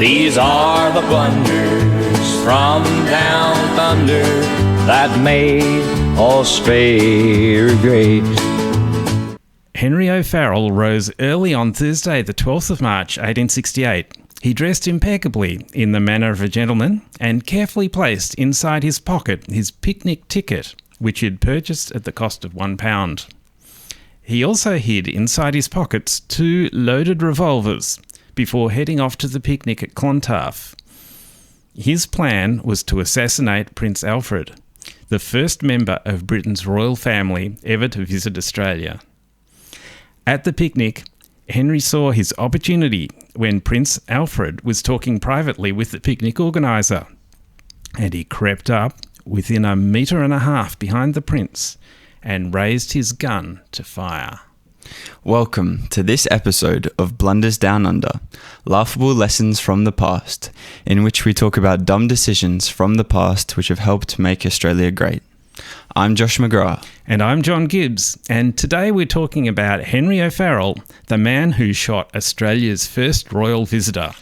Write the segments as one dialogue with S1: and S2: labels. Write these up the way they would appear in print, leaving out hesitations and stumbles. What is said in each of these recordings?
S1: These are the blunders from down thunder that made Australia great.
S2: Henry O'Farrell rose early on Thursday, the 12th of March, 1868. He dressed impeccably in the manner of a gentleman and carefully placed inside his pocket his picnic ticket, which he had purchased at the cost of £1. He also hid inside his pockets 2 loaded revolvers before heading off to the picnic at Clontarf. His plan was to assassinate Prince Alfred, the first member of Britain's royal family ever to visit Australia. At the picnic, Henry saw his opportunity when Prince Alfred was talking privately with the picnic organiser, and he crept up within 1.5 metres behind the prince and raised his gun to fire.
S3: Welcome to this episode of Blunders Down Under, laughable lessons from the past, in which we talk about dumb decisions from the past which have helped make Australia great. I'm Josh McGrath.
S2: And I'm John Gibbs, and today we're talking about Henry O'Farrell, the man who shot Australia's first royal visitor.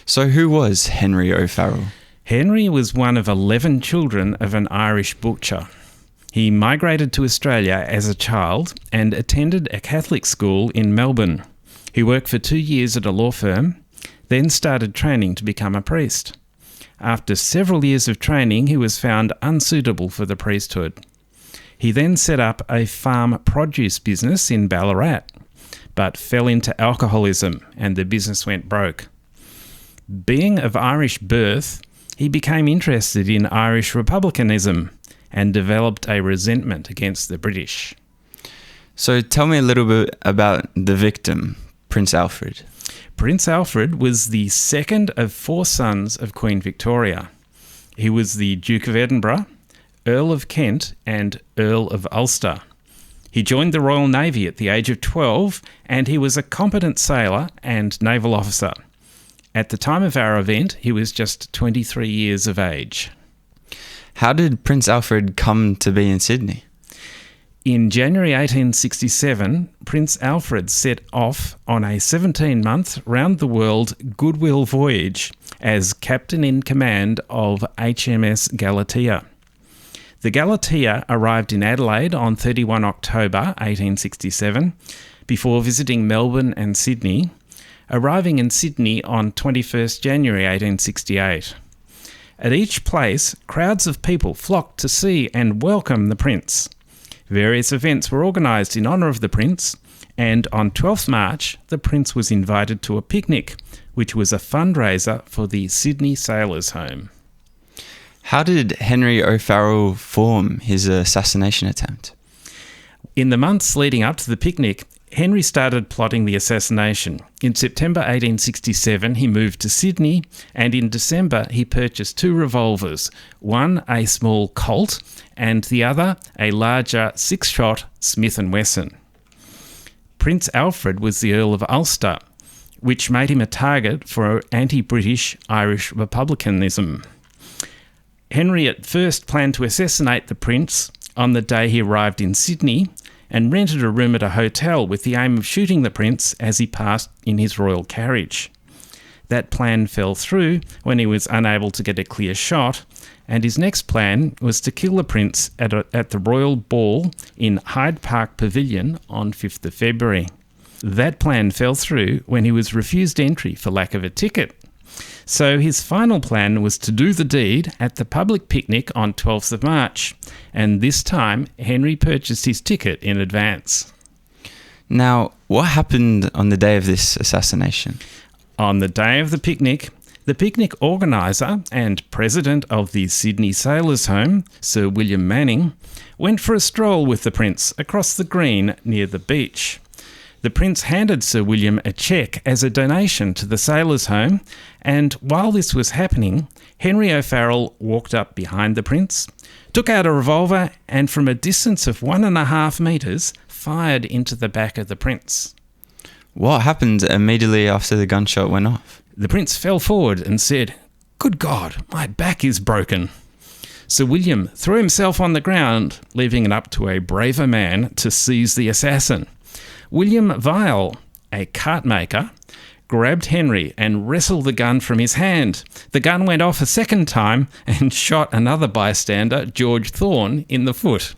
S3: So who was Henry O'Farrell?
S2: Henry was one of 11 children of an Irish butcher. He migrated to Australia as a child and attended a Catholic school in Melbourne. He worked for 2 years at a law firm, then started training to become a priest. After several years of training, he was found unsuitable for the priesthood. He then set up a farm produce business in Ballarat, but fell into alcoholism and the business went broke. Being of Irish birth, he became interested in Irish republicanism and developed a resentment against the British.
S3: So tell me a little bit about the victim, Prince Alfred.
S2: Prince Alfred was the second of 4 sons of Queen Victoria. He was the Duke of Edinburgh, Earl of Kent and Earl of Ulster. He joined the Royal Navy at the age of 12 and he was a competent sailor and naval officer. At the time of our event, he was just 23 years of age.
S3: How did Prince Alfred come to be in Sydney?
S2: In January 1867, Prince Alfred set off on a 17-month round-the-world goodwill voyage as captain in command of HMS Galatea. The Galatea arrived in Adelaide on 31 October 1867 before visiting Melbourne and Sydney, arriving in Sydney on 21st January 1868. At each place, crowds of people flocked to see and welcome the prince. Various events were organised in honour of the prince, and on 12th March, the prince was invited to a picnic, which was a fundraiser for the Sydney Sailors' Home.
S3: How did Henry O'Farrell form his assassination attempt?
S2: In the months leading up to the picnic, Henry started plotting the assassination. In September 1867, he moved to Sydney, and in December he purchased 2 revolvers, one a small Colt and the other a larger 6-shot Smith & Wesson. Prince Alfred was the Earl of Ulster, which made him a target for anti-British Irish republicanism. Henry at first planned to assassinate the prince on the day he arrived in Sydney and rented a room at a hotel with the aim of shooting the prince as he passed in his royal carriage. That plan fell through when he was unable to get a clear shot, and his next plan was to kill the prince at the royal ball in Hyde Park Pavilion on 5th of February. That plan fell through when he was refused entry for lack of a ticket. So his final plan was to do the deed at the public picnic on 12th of March, and this time Henry purchased his ticket in advance.
S3: Now, what happened on the day of this assassination?
S2: On the day of the picnic organiser and president of the Sydney Sailors' Home, Sir William Manning, went for a stroll with the prince across the green near the beach. The prince handed Sir William a cheque as a donation to the Sailors' Home, and while this was happening, Henry O'Farrell walked up behind the prince, took out a revolver, and from a distance of 1.5 metres, fired into the back of the prince.
S3: What happened immediately after the gunshot went off?
S2: The prince fell forward and said, "Good God, my back is broken." Sir William threw himself on the ground, leaving it up to a braver man to seize the assassin. William Vial, a cart maker, grabbed Henry and wrestled the gun from his hand. The gun went off a second time and shot another bystander, George Thorne, in the foot.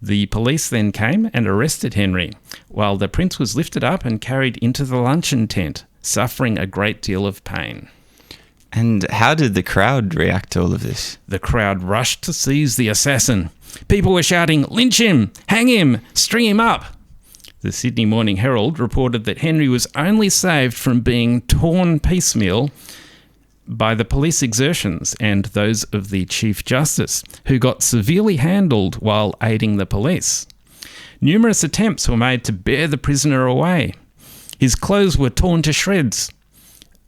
S2: The police then came and arrested Henry, while the prince was lifted up and carried into the luncheon tent, suffering a great deal of pain.
S3: And how did the crowd react to all of this?
S2: The crowd rushed to seize the assassin. People were shouting, "Lynch him! Hang him! String him up!" The Sydney Morning Herald reported that Henry was only saved from being torn piecemeal by the police exertions and those of the Chief Justice, who got severely handled while aiding the police. Numerous attempts were made to bear the prisoner away. His clothes were torn to shreds.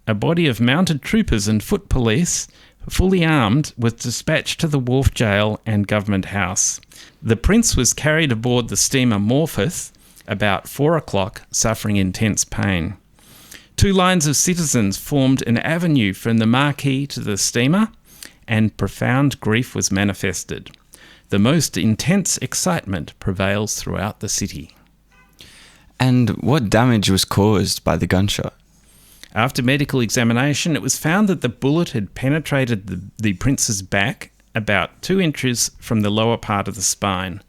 S2: A body of mounted troopers and foot police, fully armed, was dispatched to the Wharf Jail and Government House. The prince was carried aboard the steamer Morpeth about 4 o'clock, suffering intense pain. 2 lines of citizens formed an avenue from the marquee to the steamer, and profound grief was manifested. The most intense excitement prevails throughout the city.
S3: And what damage was caused by the gunshot?
S2: After medical examination, it was found that the bullet had penetrated the prince's back about 2 inches from the lower part of the spine.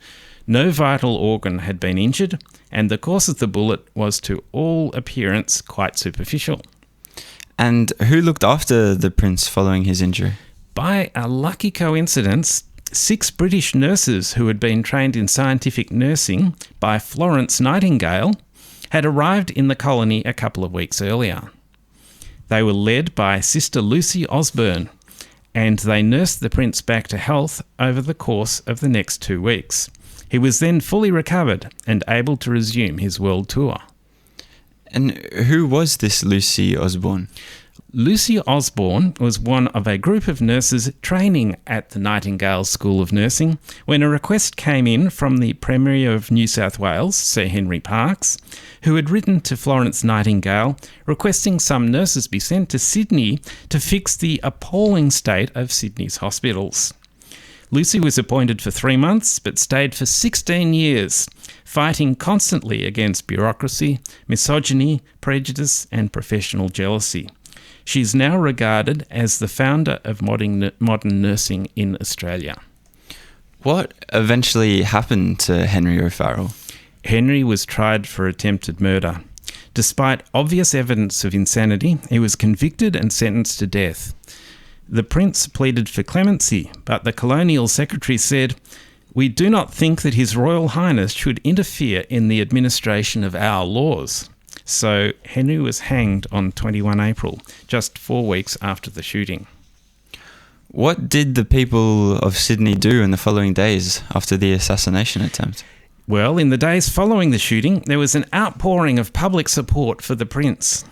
S2: No vital organ had been injured, and the course of the bullet was to all appearance quite superficial.
S3: And who looked after the prince following his injury?
S2: By a lucky coincidence, 6 British nurses who had been trained in scientific nursing by Florence Nightingale had arrived in the colony a couple of weeks earlier. They were led by Sister Lucy Osborne, and they nursed the prince back to health over the course of the next 2 weeks. He was then fully recovered and able to resume his world tour.
S3: And who was this Lucy Osborne?
S2: Lucy Osborne was one of a group of nurses training at the Nightingale School of Nursing when a request came in from the Premier of New South Wales, Sir Henry Parkes, who had written to Florence Nightingale requesting some nurses be sent to Sydney to fix the appalling state of Sydney's hospitals. Lucy was appointed for 3 months but stayed for 16 years, fighting constantly against bureaucracy, misogyny, prejudice and professional jealousy. She is now regarded as the founder of modern nursing in Australia.
S3: What eventually happened to Henry O'Farrell?
S2: Henry was tried for attempted murder. Despite obvious evidence of insanity, he was convicted and sentenced to death. The prince pleaded for clemency, but the colonial secretary said, "We do not think that His Royal Highness should interfere in the administration of our laws." So Henry was hanged on 21 April, just 4 weeks after the shooting.
S3: What did the people of Sydney do in the following days after the assassination attempt?
S2: Well, in the days following the shooting, there was an outpouring of public support for the prince.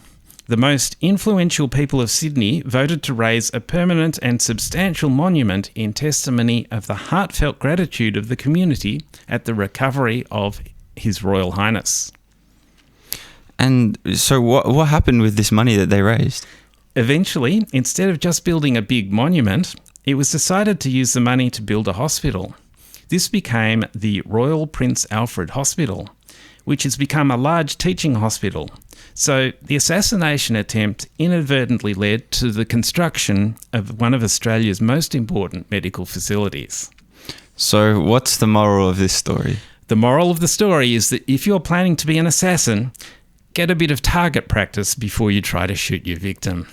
S2: The most influential people of Sydney voted to raise a permanent and substantial monument in testimony of the heartfelt gratitude of the community at the recovery of His Royal Highness.
S3: And so what happened with this money that they raised?
S2: Eventually, instead of just building a big monument, it was decided to use the money to build a hospital. This became the Royal Prince Alfred Hospital, which has become a large teaching hospital. So the assassination attempt inadvertently led to the construction of one of Australia's most important medical facilities.
S3: So what's the moral of this story?
S2: The moral of the story is that if you're planning to be an assassin, get a bit of target practice before you try to shoot your victim.